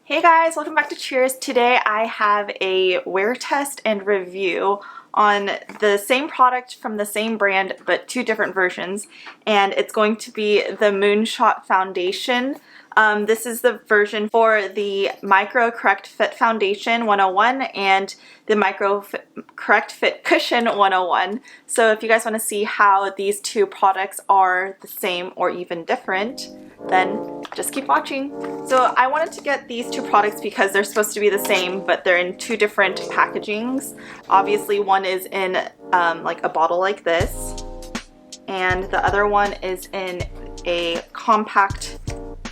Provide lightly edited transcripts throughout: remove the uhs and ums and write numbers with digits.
Hey guys, welcome back to Cheers. Today I have a wear test and review on the same product from the same brand but two different versions, and it's going to be the Moonshot Foundation. This is the version for the Micro Correctfit Foundation 101 and the Micro Correctfit Cushion 101. So if you guys want to see how these two products are the same or even different, then just keep watching. So I wanted to get these two products because they're supposed to be the same, but they're in two different packagings. Obviously one is in like a bottle like this, and the other one is in a compact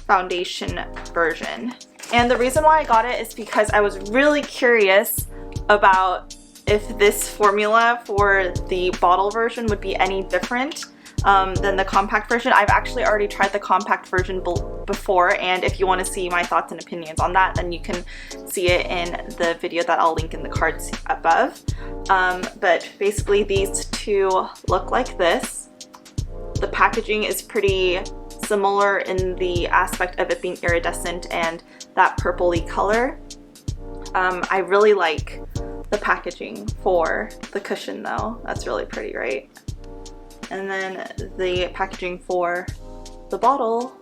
foundation version. And the reason why I got it is because I was really curious about if this formula for the bottle version would be any different than the compact version. I've actually already tried the compact version before, and if you want to see my thoughts and opinions on that, then you can see it in the video that I'll link in the cards above. But basically these two look like this. The packaging is pretty similar in the aspect of it being iridescent and that purpley color. I really like the packaging for the cushion though. That's really pretty, right? And then the packaging for the bottle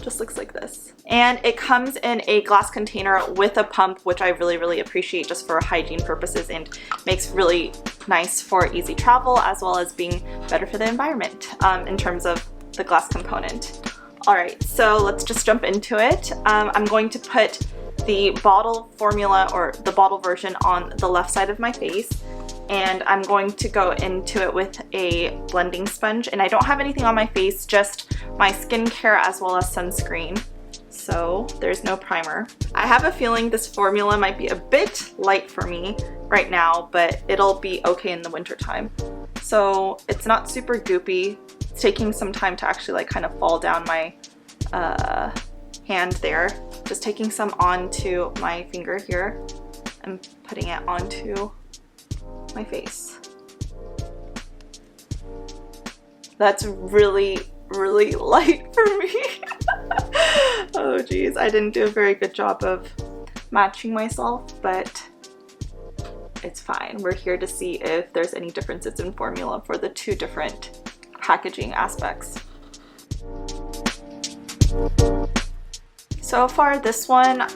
just looks like this. And it comes in a glass container with a pump, which I really appreciate just for hygiene purposes and makes really nice for easy travel, as well as being better for the environment in terms of the glass component. Alright, so let's just jump into it. I'm going to put the bottle formula or the bottle version on the left side of my face, and I'm going to go into it with a blending sponge. And I don't have anything on my face, just my skincare as well as sunscreen. So there's no primer. I have a feeling this formula might be a bit light for me right now, but it'll be okay in the winter time. So it's not super goopy. It's taking some time to actually like kind of fall down my hand there. Just taking some onto my finger here and putting it onto my face. That's really light for me. Oh geez, I didn't do a very good job of matching myself, but it's fine. We're here to see if there's any differences in formula for the two different packaging aspects. So far this one,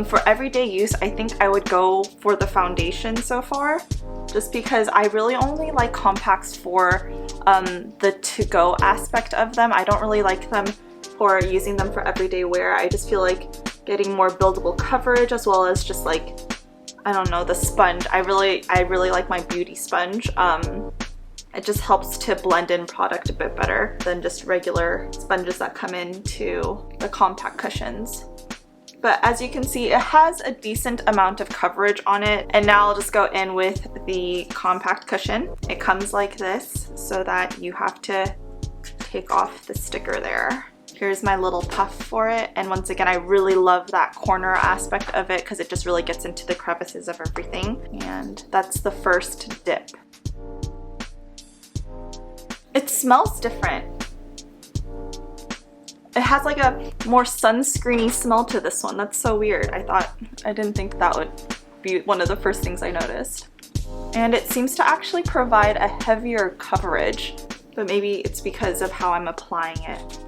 for everyday use, I think I would go for the foundation so far, just because I really only like compacts for the to-go aspect of them. I don't really like them for using them for everyday wear. I just feel like getting more buildable coverage, as well as just like, I don't know, the sponge. I really like my beauty sponge. It just helps to blend in product a bit better than just regular sponges that come into the compact cushions. But as you can see, it has a decent amount of coverage on it. And now I'll just go in with the compact cushion. It comes like this, so that you have to take off the sticker there. Here's my little puff for it. And once again, I really love that corner aspect of it because it just really gets into the crevices of everything. And that's the first dip. It smells different. It has like a more sunscreeny smell to this one. That's so weird. I didn't think that would be one of the first things I noticed. And it seems to actually provide a heavier coverage, but maybe it's because of how I'm applying it.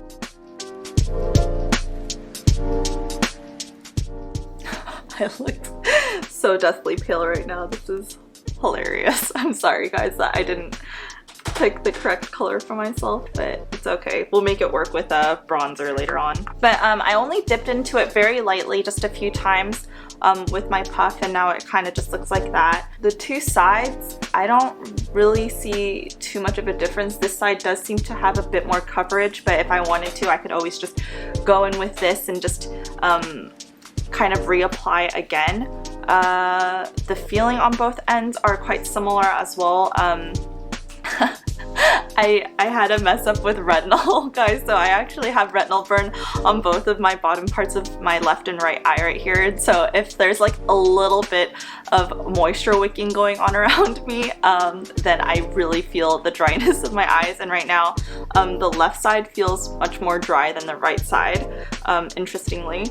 I look so deathly pale right now. This is hilarious. I'm sorry guys that I didn't pick the correct color for myself, but it's okay. We'll make it work with a bronzer later on. But I only dipped into it very lightly, just a few times with my puff, and now it kind of just looks like that. The two sides, I don't really see too much of a difference. This side does seem to have a bit more coverage, but if I wanted to, I could always just go in with this and just kind of reapply again. The feeling on both ends are quite similar as well. I had a mess up with retinol, guys, so I actually have retinol burn on both of my bottom parts of my left and right eye right here. And so if there's like a little bit of moisture wicking going on around me, then I really feel the dryness of my eyes. And right now, the left side feels much more dry than the right side, interestingly.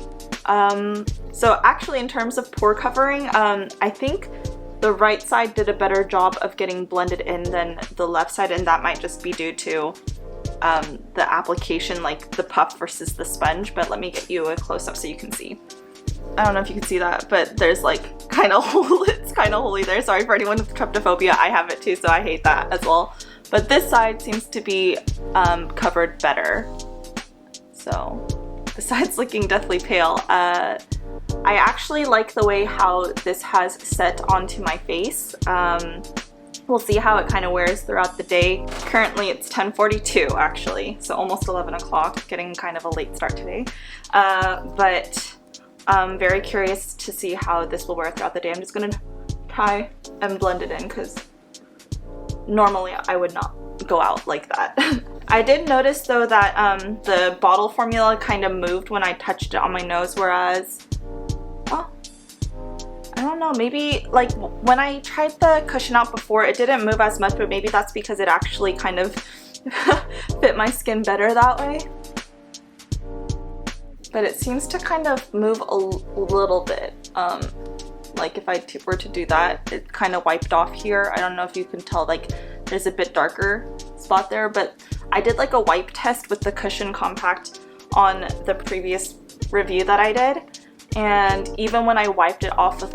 So actually, in terms of pore covering, I think the right side did a better job of getting blended in than the left side, and that might just be due to the application, like the puff versus the sponge. But let me get you a close-up so you can see. I don't know if you can see that, but there's like kind of it's kind of holy there. Sorry for anyone with tryptophobia. I have it too, so I hate that as well. But this side seems to be covered better. So the side's looking deathly pale. I actually like the way how this has set onto my face. We'll see how it kind of wears throughout the day. Currently it's 10:42 actually, so almost 11 o'clock, getting kind of a late start today. But I'm very curious to see how this will wear throughout the day. I'm just gonna try and blend it in because normally I would not go out like that. I did notice though that the bottle formula kind of moved when I touched it on my nose, whereas I don't know, maybe like when I tried the cushion out before, it didn't move as much, but maybe that's because it actually kind of fit my skin better that way. But it seems to kind of move a little bit. Like if I were to do that, it kind of wiped off here. I don't know if you can tell, like there's a bit darker spot there, but I did like a wipe test with the cushion compact on the previous review that I did. And even when I wiped it off with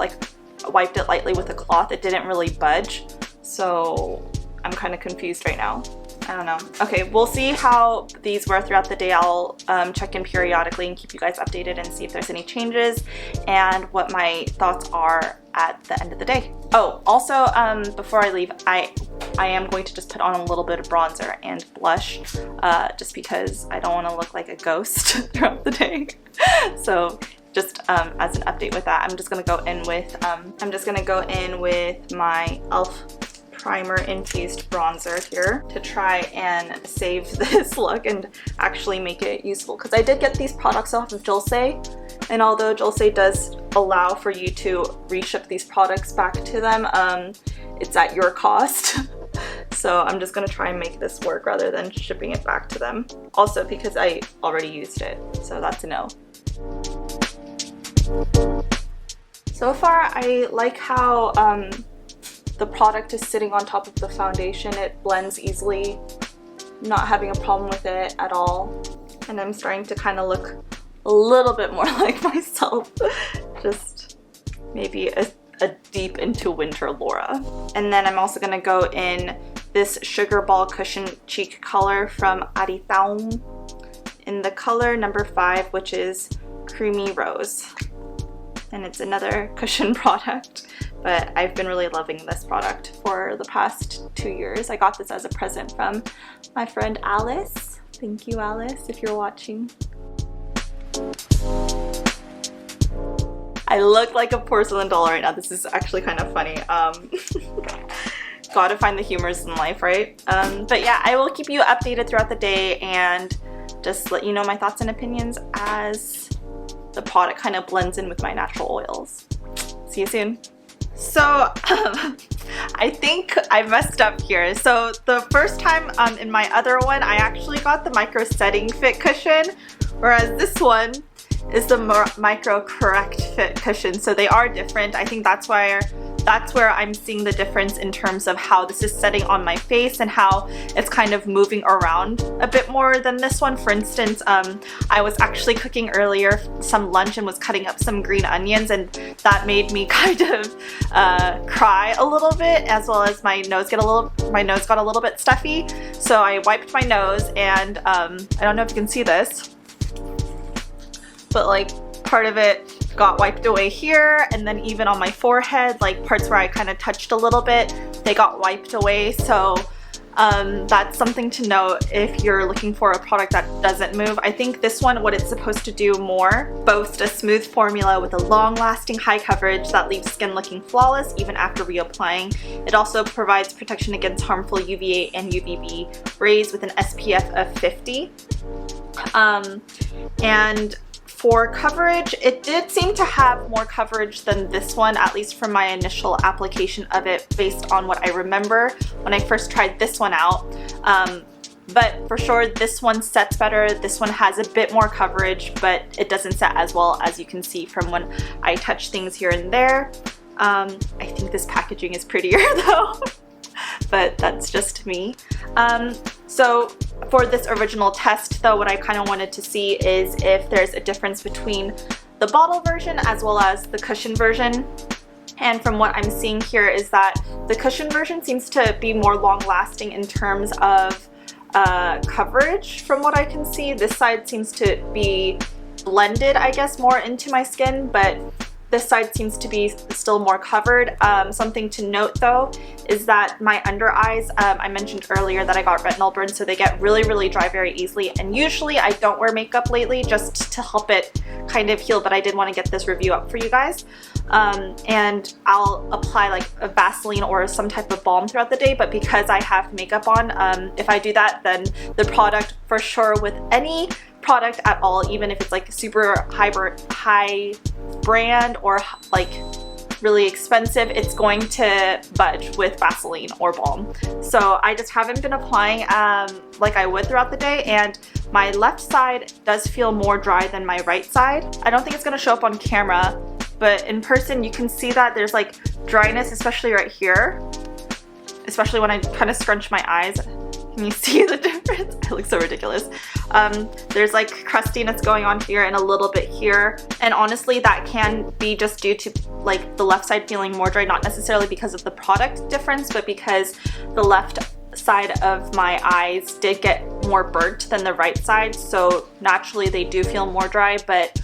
wiped it lightly with a cloth, it didn't really budge. So I'm kind of confused right now. I don't know. Okay, we'll see how these wear throughout the day. I'll check in periodically and keep you guys updated and see if there's any changes and what my thoughts are at the end of the day. Oh, also, before I leave, I am going to just put on a little bit of bronzer and blush, just because I don't want to look like a ghost throughout the day. So just as an update with that, I'm just gonna go in with my e.l.f. primer infused bronzer here to try and save this look and actually make it useful, because I did get these products off of Jolse, and although Jolse does allow for you to reship these products back to them, it's at your cost. So I'm just gonna try and make this work rather than shipping it back to them. Also because I already used it, so that's a no. So far, I like how the product is sitting on top of the foundation. It blends easily, not having a problem with it at all. And I'm starting to kind of look a little bit more like myself, just maybe a deep into winter Laura. And then I'm also gonna go in this Sugar Ball Cushion Cheek color from Aritaum in the color number 5, which is Creamy Rose. And it's another cushion product, but I've been really loving this product for the past 2 years. I got this as a present from my friend Alice. Thank you, Alice, if you're watching. I look like a porcelain doll right now. This is actually kind of funny. Gotta find the humors in life, right? But yeah, I will keep you updated throughout the day and just let you know my thoughts and opinions as the product kind of blends in with my natural oils. See you soon. So I think I messed up here. So the first time in my other one, I actually got the Micro Correctfit Cushion, whereas this one is the Micro Correctfit Cushion. So they are different. I think that's where I'm seeing the difference in terms of how this is setting on my face and how it's kind of moving around a bit more than this one. For instance, I was actually cooking earlier some lunch and was cutting up some green onions, and that made me kind of cry a little bit, as well as my nose got a little bit stuffy. So I wiped my nose, and I don't know if you can see this, but like part of it got wiped away here, and then even on my forehead, like parts where I kind of touched a little bit, they got wiped away. So That's something to note if you're looking for a product that doesn't move. I think this one, what it's supposed to do more, boast a smooth formula with a long-lasting high coverage that leaves skin looking flawless even after reapplying. It also provides protection against harmful UVA and UVB rays with an SPF of 50. And for coverage, it did seem to have more coverage than this one, at least from my initial application of it based on what I remember when I first tried this one out. But for sure, this one sets better. This one has a bit more coverage, but it doesn't set as well, as you can see from when I touch things here and there. I think this packaging is prettier though, but that's just me. So for this original test though, what I kind of wanted to see is if there's a difference between the bottle version as well as the cushion version. And from what I'm seeing here is that the cushion version seems to be more long lasting in terms of coverage. From what I can see, this side seems to be blended, I guess, more into my skin, but this side seems to be still more covered. Something to note though is that my under eyes, I mentioned earlier that I got retinol burns, so they get really, really dry very easily. And usually I don't wear makeup lately just to help it kind of heal, but I did want to get this review up for you guys. And I'll apply like a Vaseline or some type of balm throughout the day, but because I have makeup on, if I do that, then the product for sure with any product at all, even if it's like super high brand or like really expensive, it's going to budge with Vaseline or balm. So I just haven't been applying like I would throughout the day, and my left side does feel more dry than my right side. I don't think it's going to show up on camera, but in person you can see that there's like dryness, especially right here, especially when I kind of scrunch my eyes. Can you see the difference? I look so ridiculous. There's like crustiness going on here and a little bit here. And honestly, that can be just due to like the left side feeling more dry, not necessarily because of the product difference, but because the left side of my eyes did get more burnt than the right side. So naturally they do feel more dry, but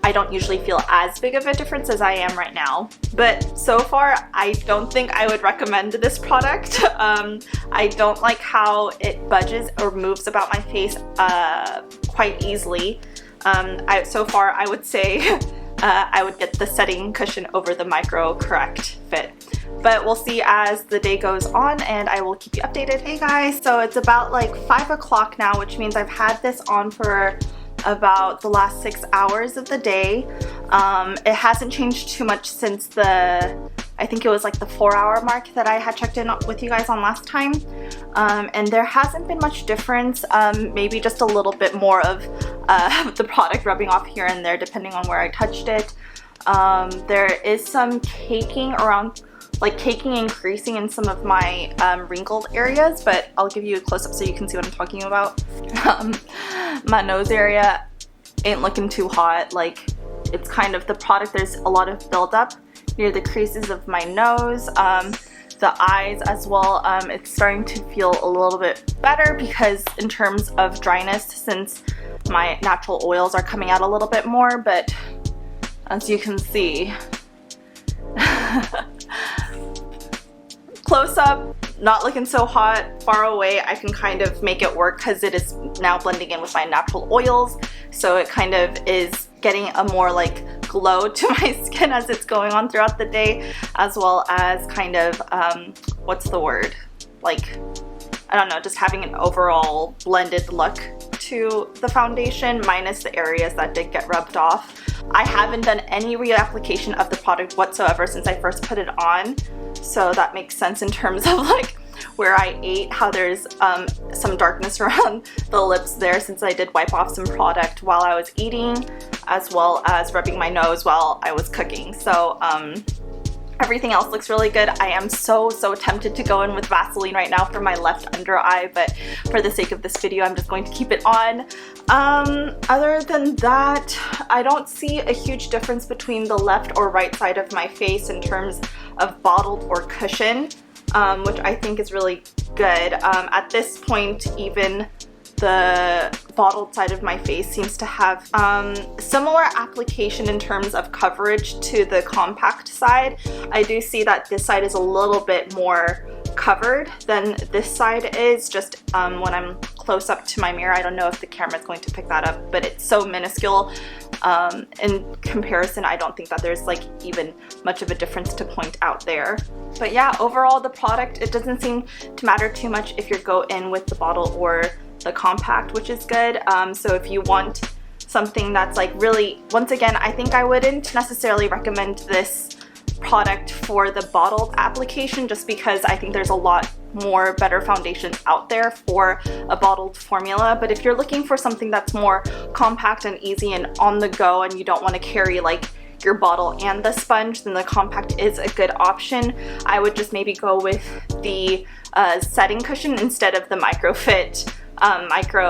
I don't usually feel as big of a difference as I am right now. But so far, I don't think I would recommend this product. I don't like how it budges or moves about my face quite easily. So far, I would say I would get the setting cushion over the Micro Correctfit. But we'll see as the day goes on, and I will keep you updated. Hey guys, so it's about like 5 o'clock now, which means I've had this on for about the last 6 hours of the day. It hasn't changed too much since I think it was like the 4-hour mark that I had checked in with you guys on last time. And there hasn't been much difference, maybe just a little bit more of the product rubbing off here and there depending on where I touched it. There is some caking around, like caking and creasing in some of my wrinkled areas, but I'll give you a close-up so you can see what I'm talking about. My nose area ain't looking too hot. Like, it's kind of the product, there's a lot of buildup near the creases of my nose, the eyes as well. It's starting to feel a little bit better because in terms of dryness, since my natural oils are coming out a little bit more, but as you can see, close up, not looking so hot. Far away, I can kind of make it work because it is now blending in with my natural oils. So it kind of is getting a more like glow to my skin as it's going on throughout the day, as well as kind of, what's the word? Like, I don't know, just having an overall blended look to the foundation, minus the areas that did get rubbed off. I haven't done any reapplication of the product whatsoever since I first put it on, so that makes sense in terms of like where I ate, how there's some darkness around the lips there since I did wipe off some product while I was eating, as well as rubbing my nose while I was cooking. So everything else looks really good. I am so tempted to go in with Vaseline right now for my left under eye, but for the sake of this video, I'm just going to keep it on. Other than that, I don't see a huge difference between the left or right side of my face in terms of bottled or cushion, which I think is really good. At this point, even the bottled side of my face seems to have similar application in terms of coverage to the compact side. I do see that this side is a little bit more covered than this side is. Just when I'm close up to my mirror, I don't know if the camera is going to pick that up, but it's so minuscule. In comparison, I don't think that there's like even much of a difference to point out there. But yeah, overall the product, it doesn't seem to matter too much if you go in with the bottle or the compact, which is good. So if you want something that's like really, once again, I think I wouldn't necessarily recommend this product for the bottled application, just because I think there's a lot more better foundations out there for a bottled formula. But if you're looking for something that's more compact and easy and on the go, and you don't want to carry like your bottle and the sponge, then the compact is a good option. I would just maybe go with the setting cushion instead of the Micro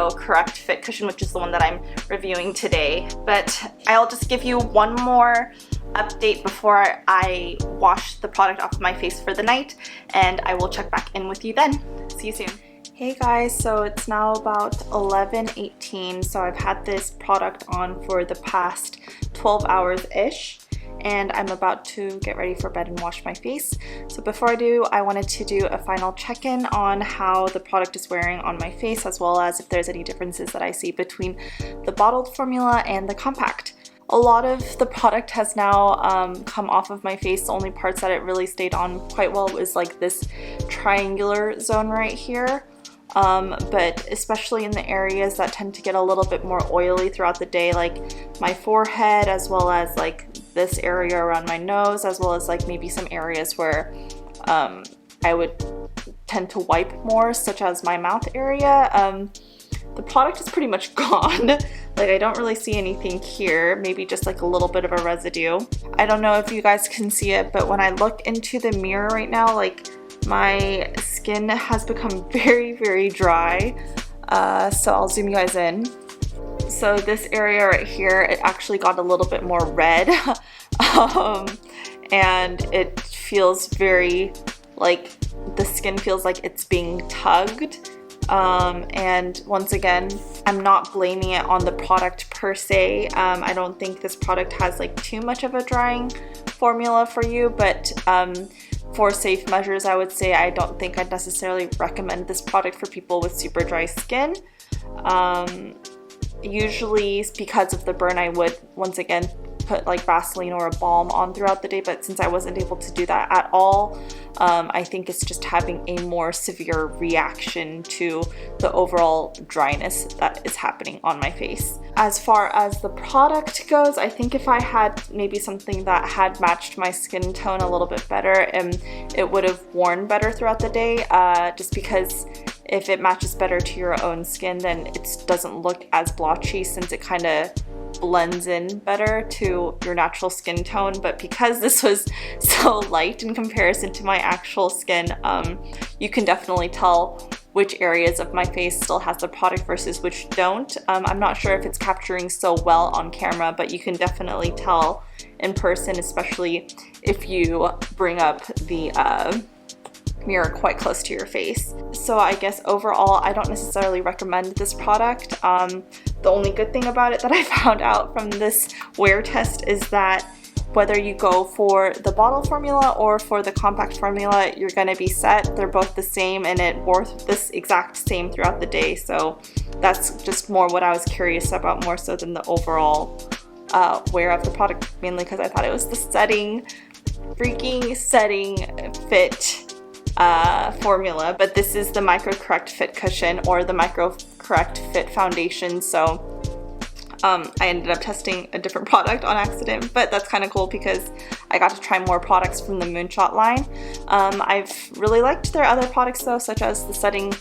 Correctfit Cushion, which is the one that I'm reviewing today. But I'll just give you one more update before I wash the product off my face for the night, and I will check back in with you then. See you soon. Hey guys, so it's now about 11:18, so I've had this product on for the past 12 hours-ish, and I'm about to get ready for bed and wash my face. So before I do, I wanted to do a final check-in on how the product is wearing on my face, as well as if there's any differences that I see between the bottled formula and the compact. A lot of the product has now come off of my face. The only parts that it really stayed on quite well was like this triangular zone right here. But especially in the areas that tend to get a little bit more oily throughout the day, like my forehead, as well as like this area around my nose, as well as like maybe some areas where I would tend to wipe more, such as my mouth area. The product is pretty much gone. Like, I don't really see anything here, maybe just like a little bit of a residue. I don't know if you guys can see it, but when I look into the mirror right now, like my skin has become very, very dry. So I'll zoom you guys in. So this area right here, it actually got a little bit more red. And it feels very, like, the skin feels like it's being tugged. And once again, I'm not blaming it on the product per se. I don't think this product has like too much of a drying formula for you, but for safe measures, I would say I don't think I'd necessarily recommend this product for people with super dry skin. Usually because of the burn, I would once again put like Vaseline or a balm on throughout the day, but since I wasn't able to do that at all, I think it's just having a more severe reaction to the overall dryness that is happening on my face. As far as the product goes, I think if I had maybe something that had matched my skin tone a little bit better, it would have worn better throughout the day, just because if it matches better to your own skin, then it doesn't look as blotchy, since it kind of blends in better to your natural skin tone. But because this was so light in comparison to my actual skin, you can definitely tell which areas of my face still has the product versus which don't. I'm not sure if it's capturing so well on camera, but you can definitely tell in person, especially if you bring up the mirror quite close to your face. So I guess overall, I don't necessarily recommend this product. The only good thing about it that I found out from this wear test is that whether you go for the bottle formula or for the compact formula, you're gonna be set. They're both the same, and it wore this exact same throughout the day. So that's just more what I was curious about, more so than the overall wear of the product, mainly because I thought it was the freaking setting fit formula. But this is the Micro Correctfit Cushion, or the Micro Correctfit Foundation. So I ended up testing a different product on accident, but that's kind of cool because I got to try more products from the Moonshot line. I've really liked their other products though, such as the Setting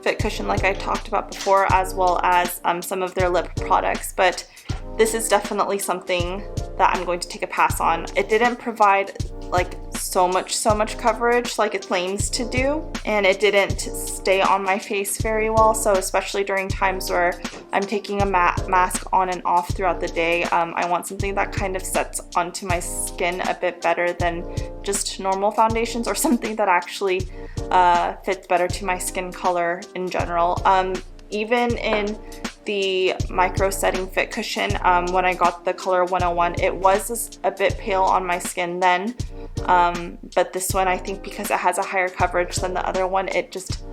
Fit Cushion like I talked about before, as well as some of their lip products, but this is definitely something that I'm going to take a pass on. It didn't provide like so much coverage like it claims to do, and it didn't stay on my face very well. So especially during times where I'm taking a mask on and off throughout the day, I want something that kind of sets onto my skin a bit better than just normal foundations, or something that actually fits better to my skin color in general. Even in the Micro Setting Fit Cushion when I got the color 101. It was a bit pale on my skin then, but this one, I think because it has a higher coverage than the other one, it just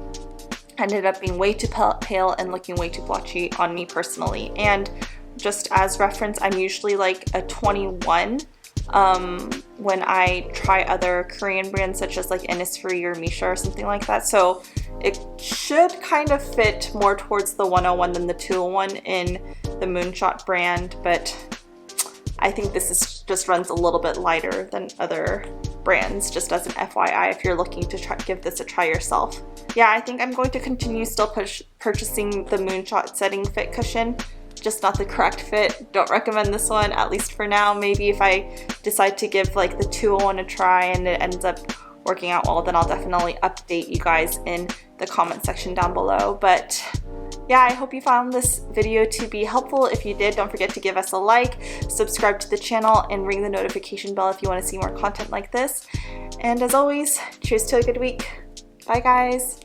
ended up being way too pale and looking way too blotchy on me personally. And just as reference, I'm usually like a 21 when I try other Korean brands such as like Innisfree or Misha or something like that. So it should kind of fit more towards the 101 than the 201 in the Moonshot brand, but I think this just runs a little bit lighter than other brands, just as an FYI if you're looking to give this a try yourself. Yeah, I think I'm going to continue still purchasing the Moonshot Setting Fit Cushion, just not the Correct Fit. Don't recommend this one, at least for now. Maybe if I decide to give like the 201 a try and it ends up working out well, then I'll definitely update you guys in the comment section down below. But yeah, I hope you found this video to be helpful. If you did, don't forget to give us a like, subscribe to the channel, and ring the notification bell if you want to see more content like this. And as always, cheers to a good week. Bye guys.